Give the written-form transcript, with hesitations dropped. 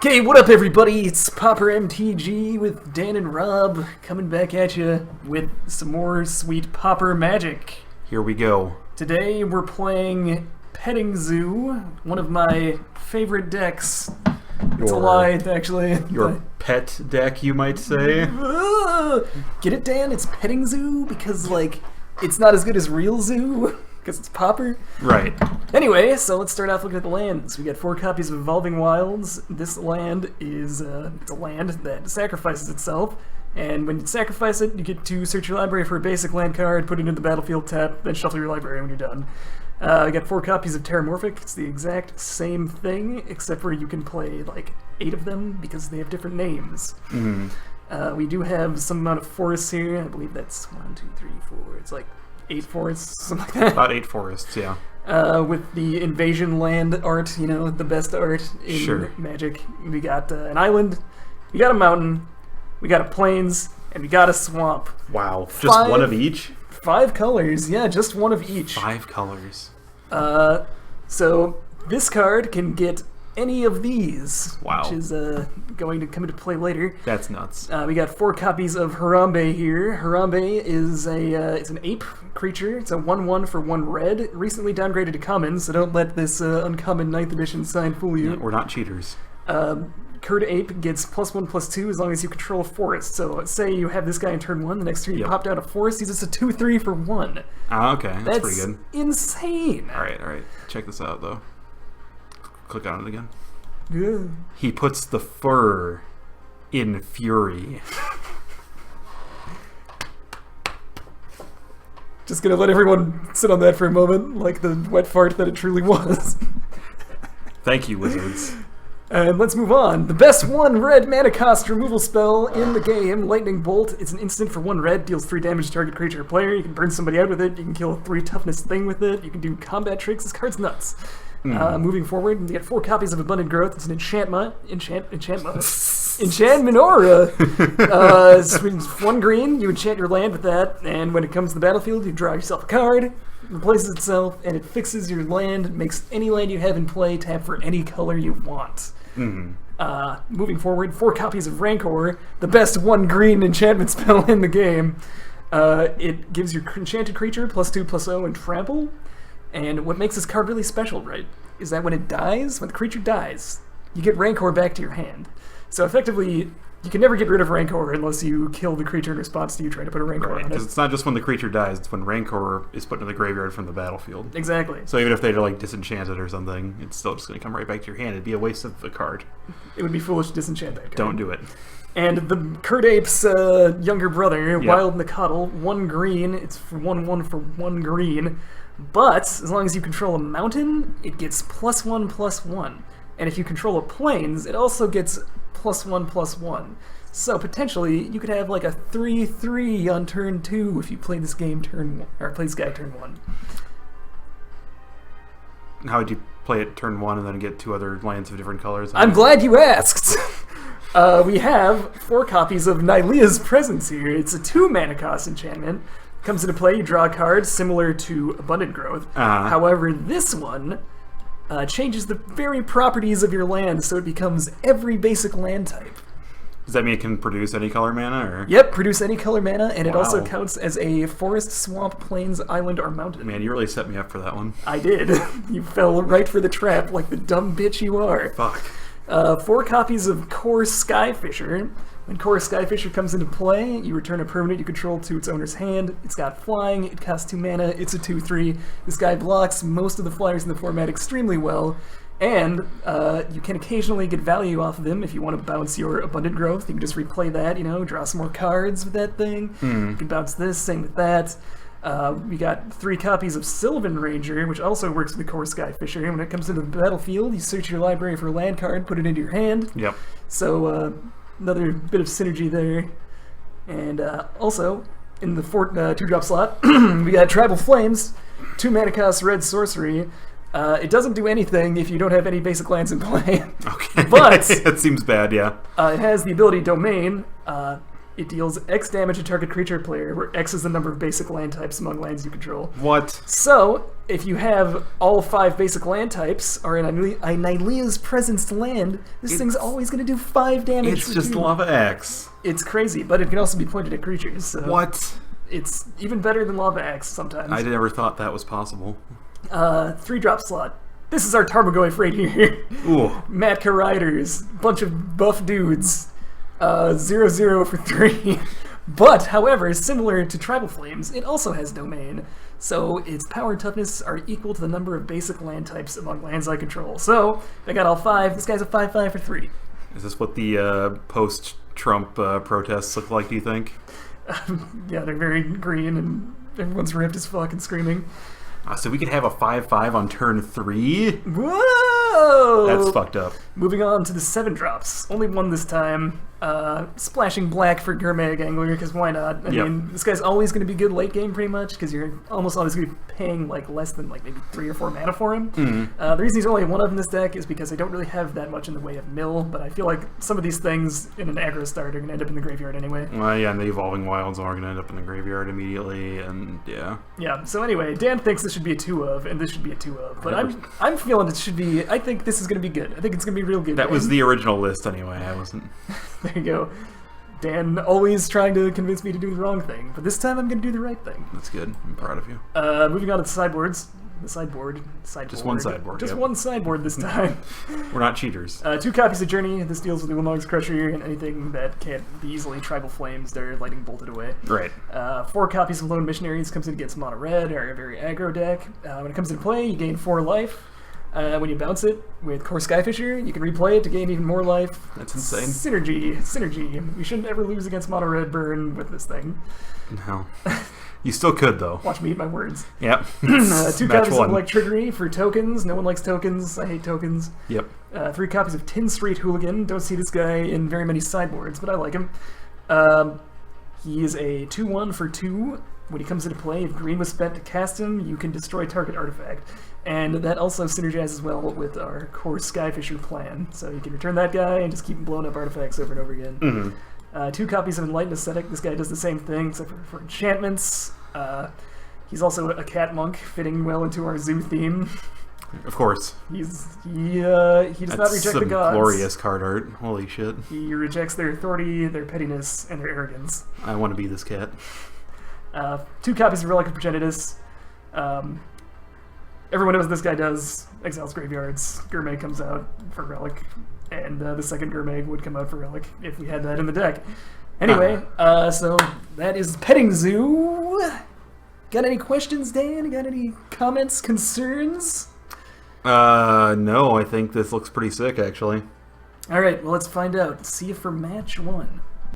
Okay, what up everybody? It's Pauper MTG with Dan and Rob coming back at you with some more sweet Pauper magic. Here we go. Today we're playing Petting Zoo, one of my favorite decks. It's a lie, actually. Your pet deck, you might say. Get it, Dan? It's Petting Zoo because, like, it's not as good as Real Zoo because it's Pauper. Right. Anyway, so let's start off looking at the lands. We got 4 copies of Evolving Wilds. This land is it's a land that sacrifices itself, and when you sacrifice it, you get to search your library for a basic land card, put it into the battlefield, tap, then shuffle your library when you're done. We got 4 copies of Terramorphic. It's the exact same thing, except for you can play like 8 of them because they have different names. Mm-hmm. We do have some amount of forests here. I believe that's 1, 2, 3, 4. It's like 8 forests, something like that. About 8 forests, yeah. With the invasion land art, you know, the best art in Magic. We got an island, we got a mountain, we got a plains, and we got a swamp. Wow, just one of each? 5 colors, yeah, just one of each. 5 colors. So this card can get any of these, wow, which is going to come into play later. That's nuts. We got 4 copies of Harambe here. Harambe is it's an ape creature. It's a 1/1 for 1 red. Recently downgraded to common, so don't let this uncommon 9th edition sign fool you. Yeah, we're not cheaters. Kird Ape gets +1/+2 as long as you control a forest. So say you have this guy in turn 1, the next turn you pop down a forest, he's just a 2/3 for 1. Okay, that's pretty good. Insane. Alright. Check this out, though. Click on it again. Yeah. He puts the fur in fury. Just gonna let everyone sit on that for a moment, like the wet fart that it truly was. Thank you, wizards. And let's move on. The best 1 red mana cost removal spell in the game, Lightning Bolt. It's an instant for 1 red, deals 3 damage to target creature or player. You can burn somebody out with it, you can kill a 3 toughness thing with it, you can do combat tricks. This card's nuts. Moving forward, we get 4 copies of Abundant Growth. It's an enchantment aura. It's 1 green, you enchant your land with that, and when it comes to the battlefield, you draw yourself a card, replaces itself, and it fixes your land, makes any land you have in play tap for any color you want. Moving forward, 4 copies of Rancor, the best 1 green enchantment spell in the game. It gives your enchanted creature +2/+0 and trample. And what makes this card really special, right, is that when it dies, when the creature dies, you get Rancor back to your hand. So effectively, you can never get rid of Rancor unless you kill the creature in response to you trying to put a Rancor on it. Because it's not just when the creature dies, it's when Rancor is put into the graveyard from the battlefield. Exactly. So even if they're like disenchanted or something, it's still just going to come right back to your hand. It'd be a waste of a card. It would be foolish to disenchant that card. Don't do it. And the Kird Ape's younger brother, Wild Nacatl, 1 green. It's for 1/1 for 1 green. But as long as you control a mountain, it gets +1/+1. And if you control a plains, it also gets +1/+1. So potentially, you could have like a 3/3 on turn 2 if you play this game turn 1, or play this guy turn 1. How would you play it turn 1 and then get 2 other lands of different colors? I'm glad you asked! We have 4 copies of Nylea's Presence here. It's a 2 mana cost enchantment. Comes into play, you draw a card similar to Abundant Growth. However, this one changes the very properties of your land, so it becomes every basic land type. Does that mean it can produce any color mana? Or? Yep, produce any color mana, and it also counts as a forest, swamp, plains, island, or mountain. Man, you really set me up for that one. I did. You fell right for the trap like the dumb bitch you are. Fuck. 4 copies of Kor Skyfisher. When Kor Skyfisher comes into play, you return a permanent you control to its owner's hand. It's got flying, it costs 2 mana, it's a 2/3. This guy blocks most of the flyers in the format extremely well, and you can occasionally get value off of him if you want to bounce your Abundant Growth. You can just replay that, you know, draw some more cards with that thing. You can bounce this, same with that. We got 3 copies of Sylvan Ranger, which also works with the Kor Skyfisher. When it comes into the battlefield, you search your library for a land card, put it into your hand. Yep. So, another bit of synergy there. And also, in the 2-drop slot, we got Tribal Flames, 2 mana cost red sorcery. It doesn't do anything if you don't have any basic lands in play. Okay. But that seems bad, yeah. It has the ability Domain. It deals X damage to target creature or player, where X is the number of basic land types among lands you control. What? So, if you have all 5 basic land types are in a Nylea's Presence land, this thing's always going to do 5 damage. It's just Lava X. It's crazy, but it can also be pointed at creatures. So What? It's even better than Lava X sometimes. I never thought that was possible. 3-drop slot. This is our Tarmogoyf right here. Ooh. Matca Rioters. Bunch of buff dudes. 0/0 for 3. But, however, similar to Tribal Flames, it also has Domain. So its power and toughness are equal to the number of basic land types among lands I control. So, if I got all 5, this guy's a 5/5 for 3. Is this what the post-Trump protests look like, do you think? Yeah, they're very green and everyone's ripped as fuck and screaming. So we could have a 5/5 on turn 3? Whoa! That's fucked up. Moving on to the 7-drops. Only one this time. Splashing black for Gurmag Angler, because why not? I mean, this guy's always going to be good late game, pretty much, because you're almost always going to be paying like less than like maybe 3 or 4 mana for him. The reason he's only one of in this deck is because I don't really have that much in the way of mill, but I feel like some of these things in an aggro start are going to end up in the graveyard anyway. Well, yeah, and the Evolving Wilds are going to end up in the graveyard immediately, and yeah. Yeah, so anyway, Dan thinks this should be a 2-of, and this should be a 2-of, but I'm feeling it should be, I think this is going to be good. I think it's going to be real good. That was the original list anyway, I wasn't... There you go. Dan always trying to convince me to do the wrong thing, but this time I'm going to do the right thing. That's good. I'm proud of you. Moving on to the sideboards. The sideboard. Just one sideboard. Just one sideboard this time. We're not cheaters. 2 copies of Journey. This deals with the Ulamog's Crusher and anything that can't be easily Tribal Flames. They're lightning bolted away. Right. 4 copies of Lone Missionaries. Comes in against mono red or a very aggro deck. When it comes into play, you gain 4 life. When you bounce it with Kor Skyfisher, you can replay it to gain even more life. That's insane. Synergy. We shouldn't ever lose against mono red burn with this thing. No. You still could, though. Watch me eat my words. Yep. 2 copies of Electrickery for tokens. No one likes tokens. I hate tokens. Yep. 3 copies of Tin Street Hooligan. Don't see this guy in very many sideboards, but I like him. He is a 2/1 for 2. When he comes into play, if green was spent to cast him, you can destroy target artifact. And that also synergizes well with our Kor Skyfisher plan. So you can return that guy and just keep blowing up artifacts over and over again. 2 copies of Enlightened Ascetic. This guy does the same thing, except for enchantments. He's also a cat monk, fitting well into our zoo theme. Of course. He does not reject the gods. Glorious card art. Holy shit. He rejects their authority, their pettiness, and their arrogance. I want to be this cat. 2 copies of Relic of Progenitus. Everyone knows what this guy does. Exiles graveyards. Gurmag comes out for Relic. And the second Gurmag would come out for Relic if we had that in the deck. Anyway, so that is Petting Zoo. Got any questions, Dan? Got any comments, concerns? No, I think this looks pretty sick, actually. Alright, well, let's find out. See you for match 1.